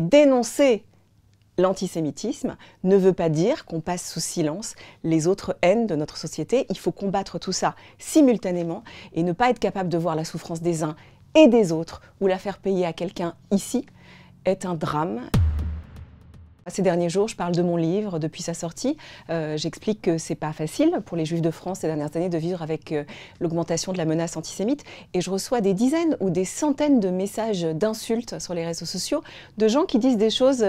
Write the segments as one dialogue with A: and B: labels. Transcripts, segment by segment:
A: Dénoncer l'antisémitisme ne veut pas dire qu'on passe sous silence les autres haines de notre société. Il faut combattre tout ça simultanément et ne pas être capable de voir la souffrance des uns et des autres ou la faire payer à quelqu'un ici est un drame. Ces derniers jours, je parle de mon livre depuis sa sortie. J'explique que c'est pas facile pour les Juifs de France ces dernières années de vivre avec l'augmentation de la menace antisémite. Et je reçois des dizaines ou des centaines de messages d'insultes sur les réseaux sociaux de gens qui disent des choses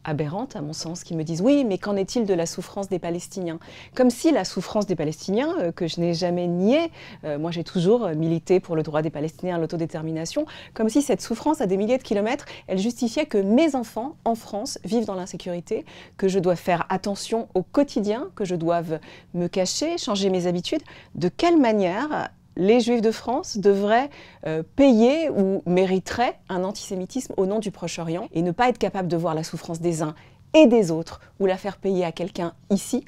A: aberrantes, à mon sens, qui me disent « Oui, mais qu'en est-il de la souffrance des Palestiniens ?» Comme si la souffrance des Palestiniens, que je n'ai jamais niée, moi j'ai toujours milité pour le droit des Palestiniens à l'autodétermination, comme si cette souffrance à des milliers de kilomètres, elle justifiait que mes enfants, en France, vivent dans l'insécurité, que je dois faire attention au quotidien, que je dois me cacher, changer mes habitudes. De quelle manière les Juifs de France devraient payer ou mériteraient un antisémitisme au nom du Proche-Orient et ne pas être capable de voir la souffrance des uns et des autres ou la faire payer à quelqu'un ici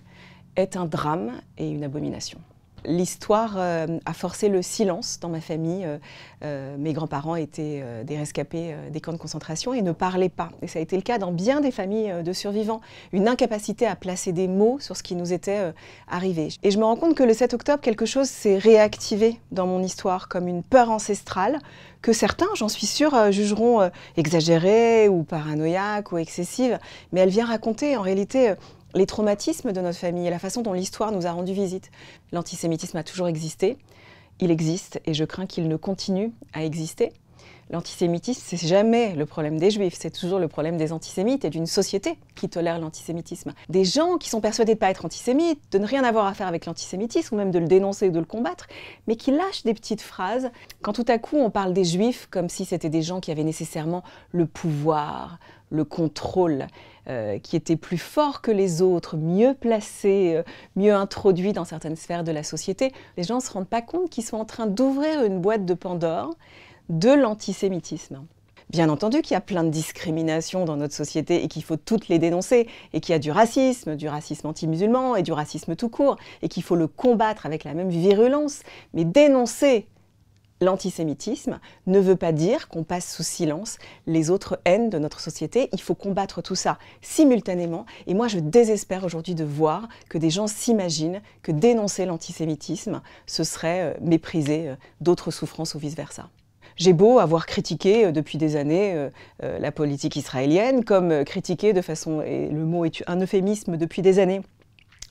A: est un drame et une abomination. L'histoire a forcé le silence dans ma famille. Mes grands-parents étaient des rescapés des camps de concentration et ne parlaient pas. Et ça a été le cas dans bien des familles de survivants. Une incapacité à placer des mots sur ce qui nous était arrivé. Et je me rends compte que le 7 octobre, quelque chose s'est réactivé dans mon histoire, comme une peur ancestrale que certains, j'en suis sûre, jugeront exagérée ou paranoïaque ou excessive. Mais elle vient raconter en réalité les traumatismes de notre famille et la façon dont l'histoire nous a rendu visite. L'antisémitisme a toujours existé, il existe et je crains qu'il ne continue à exister. L'antisémitisme, c'est jamais le problème des Juifs, c'est toujours le problème des antisémites et d'une société qui tolère l'antisémitisme. Des gens qui sont persuadés de ne pas être antisémites, de ne rien avoir à faire avec l'antisémitisme, ou même de le dénoncer ou de le combattre, mais qui lâchent des petites phrases quand tout à coup on parle des Juifs comme si c'était des gens qui avaient nécessairement le pouvoir, le contrôle, qui étaient plus forts que les autres, mieux placés, mieux introduits dans certaines sphères de la société. Les gens ne se rendent pas compte qu'ils sont en train d'ouvrir une boîte de Pandore de l'antisémitisme. Bien entendu qu'il y a plein de discriminations dans notre société et qu'il faut toutes les dénoncer, et qu'il y a du racisme anti-musulman et du racisme tout court, et qu'il faut le combattre avec la même virulence, mais dénoncer l'antisémitisme ne veut pas dire qu'on passe sous silence les autres haines de notre société. Il faut combattre tout ça simultanément. Et moi, je désespère aujourd'hui de voir que des gens s'imaginent que dénoncer l'antisémitisme, ce serait mépriser d'autres souffrances ou vice-versa. J'ai beau avoir critiqué depuis des années la politique israélienne, comme critiqué de façon, et le mot est un euphémisme depuis des années,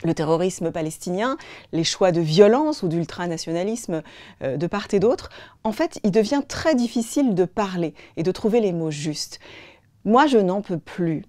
A: le terrorisme palestinien, les choix de violence ou d'ultranationalisme de part et d'autre, en fait, il devient très difficile de parler et de trouver les mots justes. Moi, je n'en peux plus.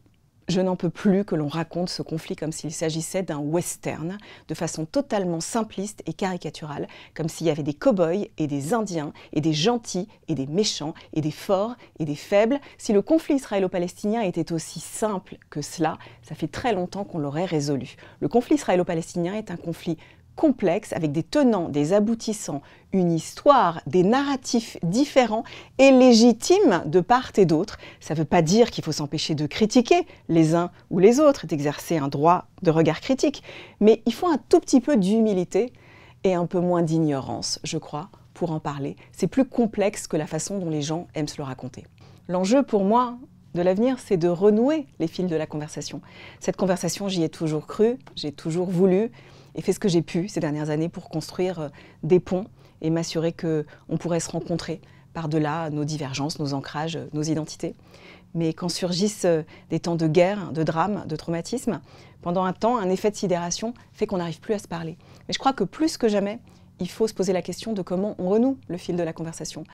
A: Je n'en peux plus que l'on raconte ce conflit comme s'il s'agissait d'un western, de façon totalement simpliste et caricaturale, comme s'il y avait des cow-boys et des Indiens, et des gentils et des méchants, et des forts et des faibles. Si le conflit israélo-palestinien était aussi simple que cela, ça fait très longtemps qu'on l'aurait résolu. Le conflit israélo-palestinien est un conflit complexe, avec des tenants, des aboutissants, une histoire, des narratifs différents et légitimes de part et d'autre. Ça ne veut pas dire qu'il faut s'empêcher de critiquer les uns ou les autres et d'exercer un droit de regard critique, mais il faut un tout petit peu d'humilité et un peu moins d'ignorance, je crois, pour en parler. C'est plus complexe que la façon dont les gens aiment se le raconter. L'enjeu pour moi de l'avenir, c'est de renouer les fils de la conversation. Cette conversation, j'y ai toujours cru, j'ai toujours voulu, et fait ce que j'ai pu ces dernières années pour construire des ponts et m'assurer qu'on pourrait se rencontrer par-delà nos divergences, nos ancrages, nos identités. Mais quand surgissent des temps de guerre, de drame, de traumatisme, pendant un temps, un effet de sidération fait qu'on n'arrive plus à se parler. Mais je crois que plus que jamais, il faut se poser la question de comment on renoue le fil de la conversation.